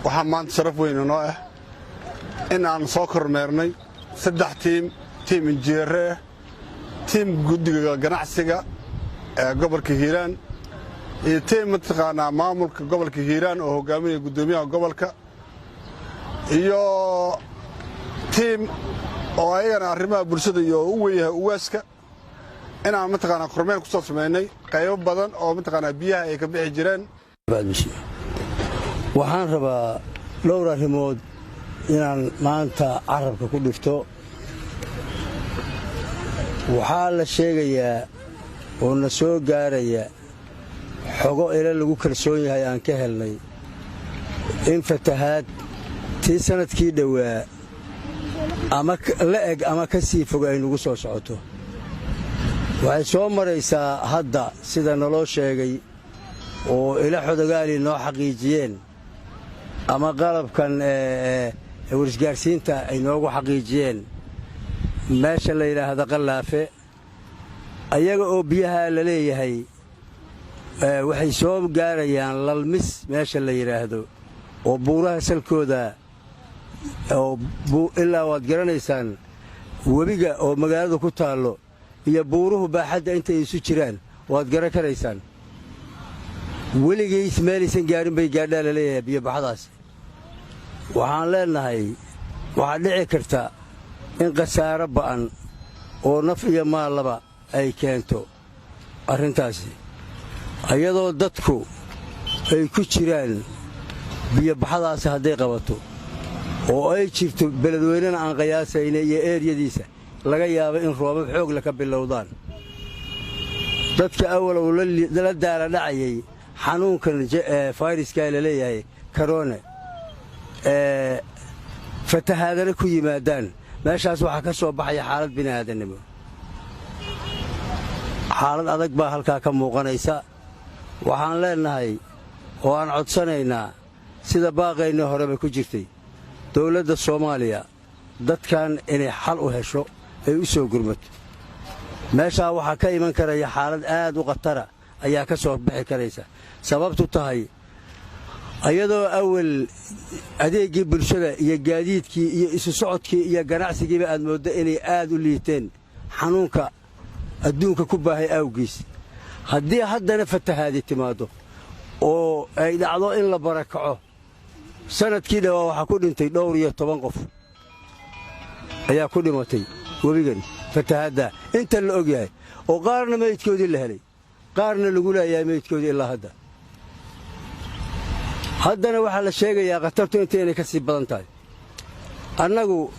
waxaa maanta sharaf weyn inoo ah in aan soo kormeernay 3 tiim injineere ah, tiim guddiga ganacsiga ee gobolka Hiiraan iyo tiim mataqaanaa maamulka gobolka Hiiraan oo hogaaminaya gudoomiyaha gobolka iyo tiim oo ayagana arrimaha bulshada iyo u weeyahay uwaaska inaan mataqaanaa kormeer ku soo sameynay qaybo badan oo mataqaanaa biyaha ay ka bixi jireen. waxaan rabaa dhowr arrimood inaan maanta carabka ku dhifto. waxaa la sheegayaa oo na soo gaaraya xogo ila lagu kalsoon yahay aan ka helnay in fatahaad tii sanadkii dhowaa ama la eg ama ka sii fog ay nagu soo socoto. waxay soo maraysaa hadda sida naloo sheegay oo ila xodogaali noo xaqiijiyeen ama qalabkan warisgaarsiinta ay noogu xaqiijiyeen meesha la yidhaahdo Qallaafe ayaga oo biyaha la leeyahay waxay soo gaarayaan lalmis meesha la yidhaahdo oo buuraha salkooda oo ilaa waad garanaysaan webiga oo magaalada ku taallo iyo buuruhu baaxadda intay isu jiraan waad garan karaysaan. weligiis meelaysan gaarin bay gaadhaa la leeyahay biyobaxadaas. waxaan leenahay waxaa dhici karta in khasaaro ba'an oo naf iyo maallaba ay keento arrintaasi ayadoo dadku ay ku jiraan biyobaxadaasi hadday qabato oo ay jirto beledweynena aan qiyaasayna iyo eeryadiisa laga yaabo in roobab xoog la ka bilowdaan. dadka awalow la daala dhacayay xanuunkan fayraska la leeyahay corona fatahaadana ku yimaadaan meeshaas waxaa ka soo baxaya xaalad bini'aadanimo. xaalad adag baa halkaa ka muuqanaysa. waxaan leenahay oo aan codsanaynaa sida baaqaynii horeba ku jirtay dawladda Soomaaliya dadkan inay xal u hesho ay u soo gurmato. meeshaa waxaa ka iman karaya xaalad aad u khatara ayaa ka soo bixi karaysa. sababtu tahay ayadoo awal adeegii bulshada iyo gaadiidkii iyo isu socodkii iyo ganacsigiiba aad mooddo inay aad u liiteen xanuunka adduunka ku baahay awgiis. haddii haddana fatahaadi timaado oo ay dhacdo in la barakaco sanadkii dhawaa waxaa ku dhintay dhowr iyo 10 qof ayaa ku dhimatay webigan fatahaadda inta la og yahay oo qaarna meydkoodii la helay qaarna lagu leeyahay meydkoodii ilaa haddana waxaa la sheegayaa khatartu intaynay ka sii badan tahay. annagu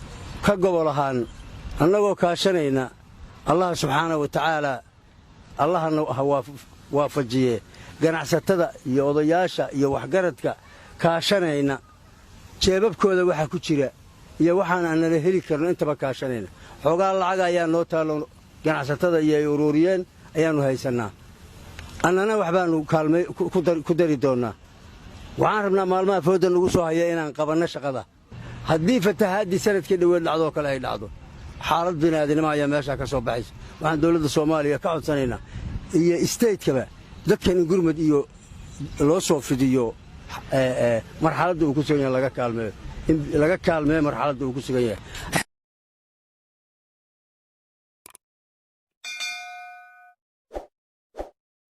ka gobol ahaan annagoo kaashanayna allah subxaanahu wa tacaala allahana waafajiye ganacsatada iyo odayaasha iyo waxgaradka kaashanayna jeebabkooda waxaa ku jira iyo waxaan aanala heli karno intaba kaashanayna. xoogaa lacag ayaa noo taallo ganacsatada iyo ay ururiyeen ayaannu haysannaa. annana waxbaannu kaalmay ku dari doonnaa. waxaan rabnaa maalmaha fooda nagu soo haya inaan qabanno shaqada. haddii fatahaaddii sanadkii dhoweed dhacdoo kale ay dhacdo xaalad bini'aadanimo ayaa meeshaa ka soo baxaysa. waxaan dawladda Soomaaliya ka codsanaynaa iyo isteedkaba dadkan in gurmad iyo loo soo fidiyo marxaladda uu ku sugan yahay laga kaalmeeyo marxaladda uu ku sugan yahay.